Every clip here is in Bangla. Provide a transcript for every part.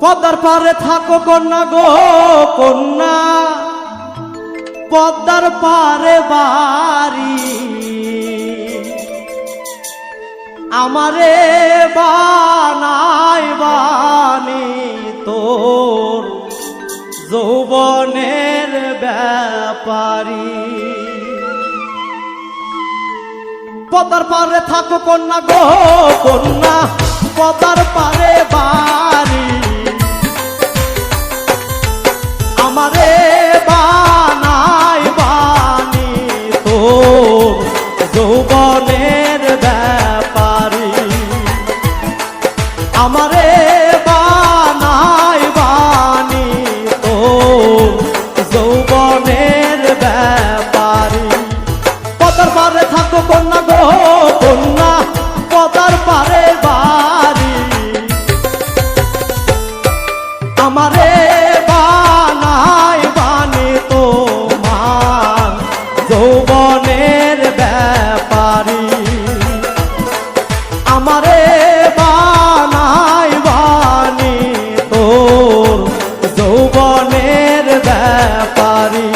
পদ্মার পারে থাকো কন্যা গো কন্যা, পদ্মার পারে বাড়ি আমারে বানাই বানি তোর যৌবনের ব্যাপারী। পদ্মার পারে থাকো কন্যা গো কন্যা, পদ্মার পারে বাড়ি আমারে বানাই বানি তোর যৌবনের ব্যাপারী আমারে বানাই বানি তোর যৌবনের ব্যাপারী। পদ্মার পারে থাকো কন্যা গো কন্যা, পদ্মার পারে বাড়ি আমারে বানাই বানি তোমার যৌবনের ব্যাপারী আমারে বানাই বানি তোর যৌবনের ব্যাপারী।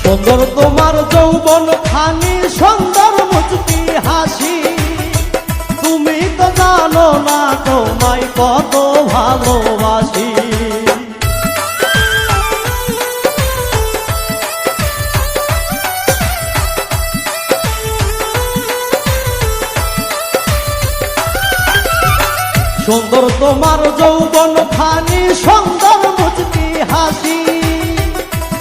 সুন্দর তোমার যৌবন খানি, সুন্দর মুচকি হাসি, তুমি তো জানো না তোমায় কত ভালোবাসি। সুন্দর তোমার যৌবন খানি, সুন্দর মুচকি হাসি,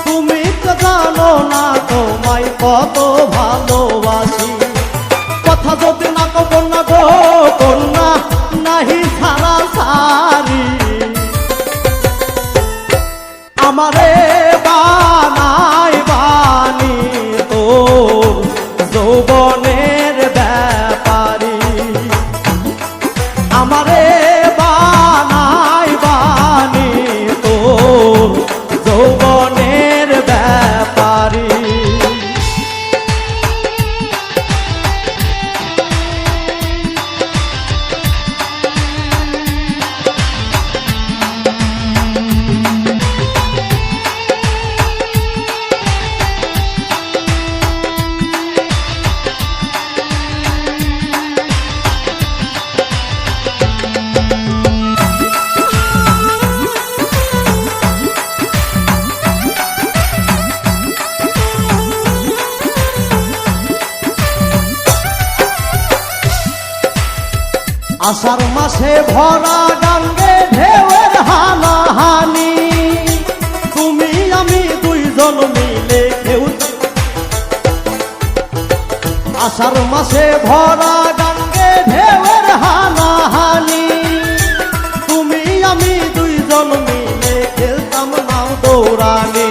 তুমি তো জানো না তোমায় কত ভালোবাসি। কথা যদি না কব না গো কন্যা, নাহি সারা সারি আমারে বানাই বানি তোর যৌবনের ব্যাপারী আমারে বানাই বানি তোর যৌবনের ব্যাপারী। আষাঢ় মাসে ভরা গাঙ্গে ঢেউয়ের হানাহানি, তুমি আমি দুইজন মিলে ঢেউ। আষাঢ় মাসে ভরা গাঙ্গে ঢেউয়ের হানাহানি, তুমি আমি দুইজন মিলে খেলতাম নাও দৌড়ানি।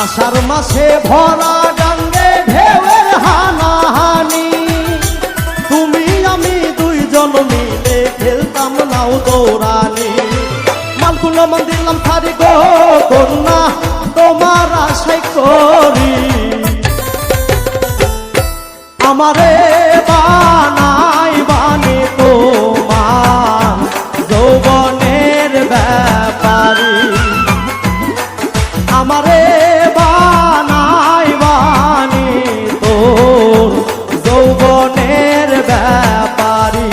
আষাঢ় মাসে ভরা গাঙ্গে ঢেউয়ের হানাহানি, তুমি আমি দুইজন মিলে খেলতাম নাও দৌড়ানি। মালকুল মন দিলাম থারি গো কন্যা, তোমার আশাই করি আমারে বানাই বানি তোমার যৌবনের ব্যাপারী আমারে বানাই বানি তোর যৌবনের ব্যাপারী।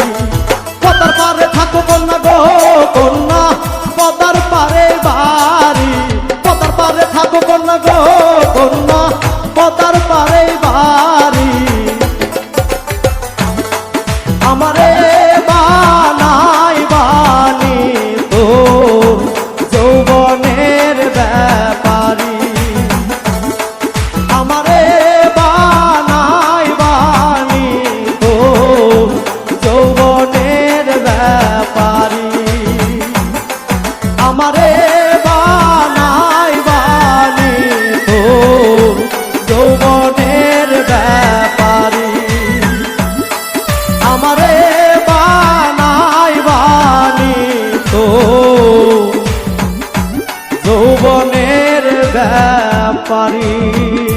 পদ্মার পারে থাকো কন্যা গো কন্যা, পদ্মার পারে বাড়ি পারি